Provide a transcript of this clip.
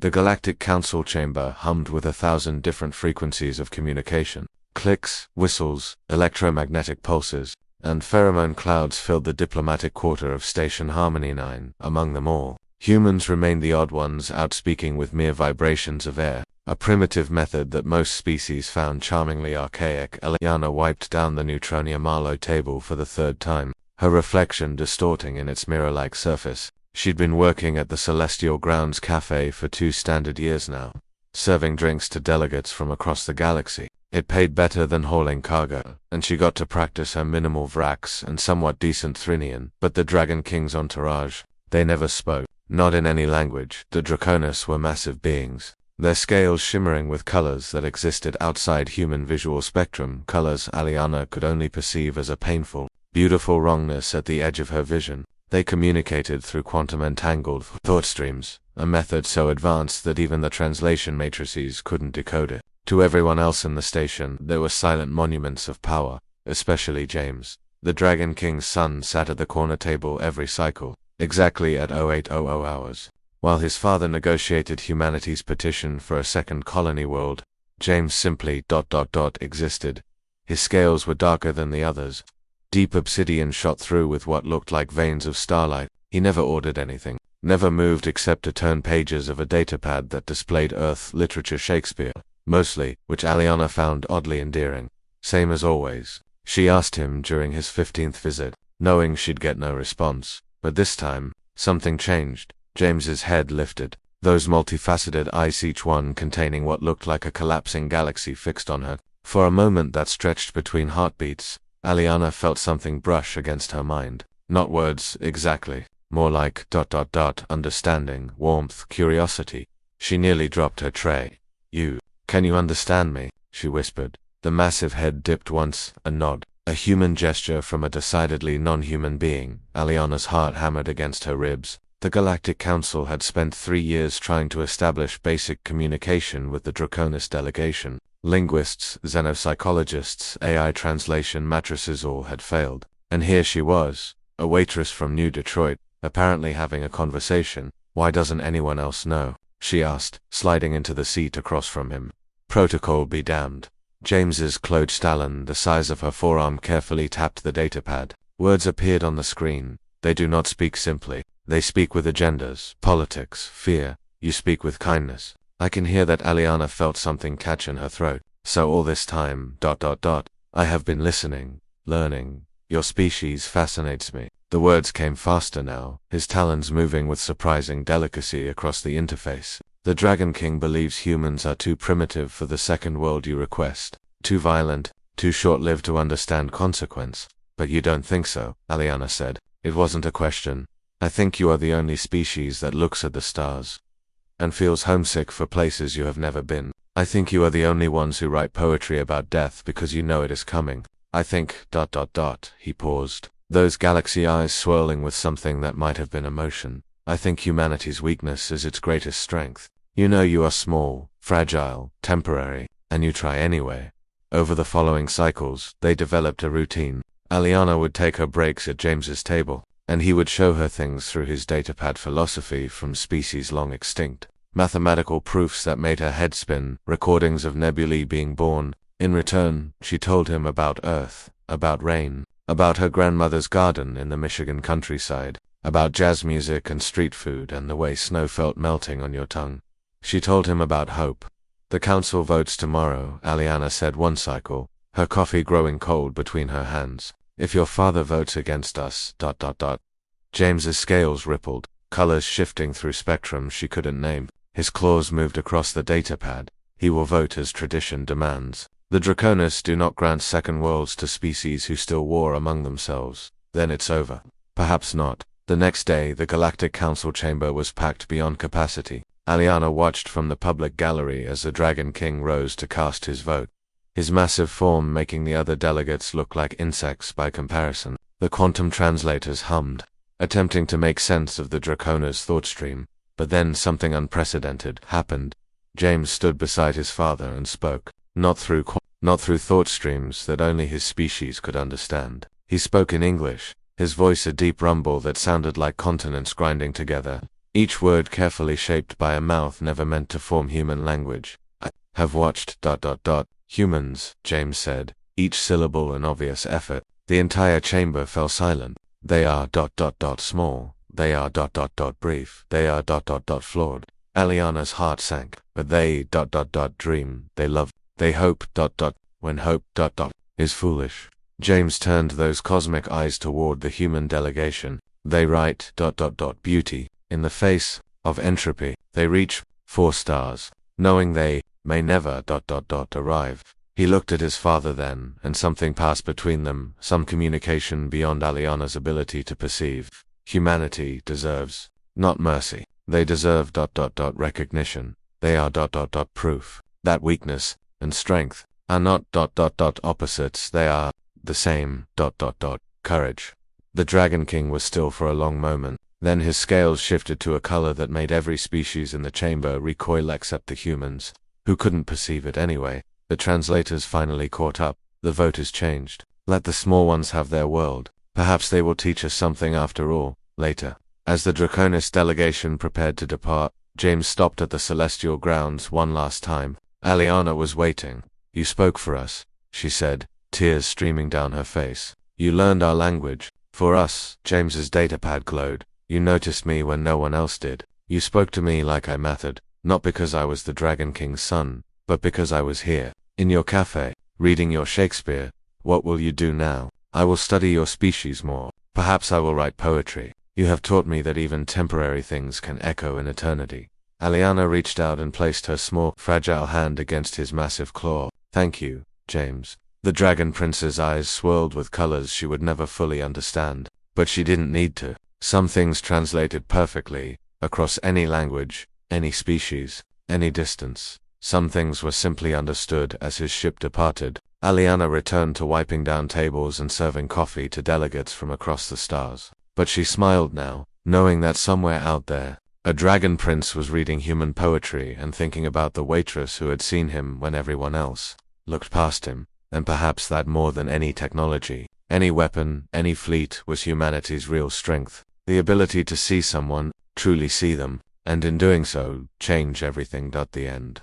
The Galactic Council chamber hummed with 1,000 different frequencies of communication. Clicks, whistles, electromagnetic pulses, and pheromone clouds filled the diplomatic quarter of Station Harmony 9. Among them all, humans remained the odd ones, outspeaking with mere vibrations of air, a primitive method that most species found charmingly archaic. Eliana wiped down the Neutronia Marlowe table for the third time, her reflection distorting in its mirror-like surface. She'd been working at the Celestial Grounds Cafe for 2 standard years now, serving drinks to delegates from across the galaxy. It paid better than hauling cargo, and she got to practice her minimal Vrax and somewhat decent Thrinian. But the Dragon King's entourage, they never spoke, not in any language. The Draconis were massive beings, their scales shimmering with colors that existed outside human visual spectrum, colors Aliana could only perceive as a painful, beautiful wrongness at the edge of her vision. They communicated through quantum-entangled thought streams, a method so advanced that even the translation matrices couldn't decode it. To everyone else in the station, there were silent monuments of power, especially James. The Dragon King's son sat at the corner table every cycle, exactly at 0800 hours. While his father negotiated humanity's petition for a second colony world, James simply ... existed. His scales were darker than the others. Deep obsidian shot through with what looked like veins of starlight. He never ordered anything, never moved except to turn pages of a datapad that displayed Earth literature Shakespeare, mostly, which Aliana found oddly endearing. Same as always, she asked him during his 15th visit, knowing she'd get no response. But this time, something changed. James's head lifted, those multifaceted eyes, each one containing what looked like a collapsing galaxy, fixed on her. For a moment that stretched between heartbeats, Aliana felt something brush against her mind. Not words, exactly. More like ... understanding, warmth, curiosity. She nearly dropped her tray. Can you understand me? She whispered. The massive head dipped once, a nod. A human gesture from a decidedly non-human being. Aliana's heart hammered against her ribs. The Galactic Council had spent 3 years trying to establish basic communication with the Draconis delegation. Linguists, xenopsychologists, AI translation matrices, all had failed. And here she was, a waitress from New Detroit, apparently having a conversation. Why doesn't anyone else know? She asked, sliding into the seat across from him. Protocol be damned. James's closed talon, the size of her forearm, carefully tapped the datapad. Words appeared on the screen. They do not speak simply. They speak with agendas, politics, fear. You speak with kindness. I can hear that. Aliana felt something catch in her throat. So all this time, ... I have been listening, learning. Your species fascinates me. The words came faster now, his talons moving with surprising delicacy across the interface. The Dragon King believes humans are too primitive for the second world you request. Too violent, too short-lived to understand consequence. But you don't think so, Aliana said. It wasn't a question. I think you are the only species that looks at the stars and feels homesick for places you have never been. I think you are the only ones who write poetry about death because you know it is coming. I think ... He paused, those galaxy eyes swirling with something that might have been emotion. I think humanity's weakness is its greatest strength. You know you are small, fragile, temporary, and you try anyway. Over the following cycles, they developed a routine. Aliana would take her breaks at James's table, and he would show her things through his datapad philosophy from species long extinct. Mathematical proofs that made her head spin, recordings of nebulae being born. In return, she told him about Earth, about rain, about her grandmother's garden in the Michigan countryside, about jazz music and street food and the way snow felt melting on your tongue. She told him about hope. The council votes tomorrow, Aliana said one cycle, her coffee growing cold between her hands. If your father votes against us... James's scales rippled, colors shifting through spectrums she couldn't name. His claws moved across the datapad. He will vote as tradition demands. The Draconis do not grant second worlds to species who still war among themselves. Then it's over. Perhaps not. The next day, the Galactic Council chamber was packed beyond capacity. Aliana watched from the public gallery as the Dragon King rose to cast his vote, his massive form making the other delegates look like insects by comparison. The quantum translators hummed, attempting to make sense of the Draconis thought stream. But then something unprecedented happened. James stood beside his father and spoke, not through thought streams that only his species could understand. He spoke in English, his voice a deep rumble that sounded like continents grinding together. each word carefully shaped by a mouth never meant to form human language. I have watched ... humans, James said, each syllable an obvious effort. The entire chamber fell silent. They are ... small. They are ... brief. They are ... flawed. Aliana's heart sank. But they ... dream. They love. They hope ... when hope ... is foolish. James turned those cosmic eyes toward the human delegation. They write ... beauty in the face of entropy. They reach 4 stars, knowing they may never ... arrive. He looked at his father then, and something passed between them, some communication beyond Aliana's ability to perceive. Humanity deserves not mercy. They deserve ... recognition. They are ... proof that weakness and strength are not ... opposites. They are the same ... courage. The Dragon King was still for a long moment. Then his scales shifted to a color that made every species in the chamber recoil except the humans, who couldn't perceive it anyway. The translators finally caught up. The vote is changed. Let the small ones have their world. Perhaps they will teach us something after all, later. As the Draconis delegation prepared to depart, James stopped at the celestial grounds one last time. Aliana was waiting. You spoke for us, she said, tears streaming down her face. You learned our language. For us, James's datapad glowed. You noticed me when no one else did. You spoke to me like I mattered, not because I was the Dragon King's son, but because I was here, in your cafe, reading your Shakespeare. What will you do now? I will study your species more. Perhaps I will write poetry. You have taught me that even temporary things can echo in eternity. Aliana reached out and placed her small, fragile hand against his massive claw. Thank you, James. The Dragon Prince's eyes swirled with colors she would never fully understand, but she didn't need to. Some things translated perfectly, across any language, any species, any distance. Some things were simply understood as his ship departed. Aliana returned to wiping down tables and serving coffee to delegates from across the stars. But she smiled now, knowing that somewhere out there, a Dragon Prince was reading human poetry and thinking about the Waitress who had seen him when everyone else looked past him. And perhaps that more than any technology, any weapon, any fleet was humanity's real strength. The ability to see someone, truly see them, and in doing so, change everything. The end.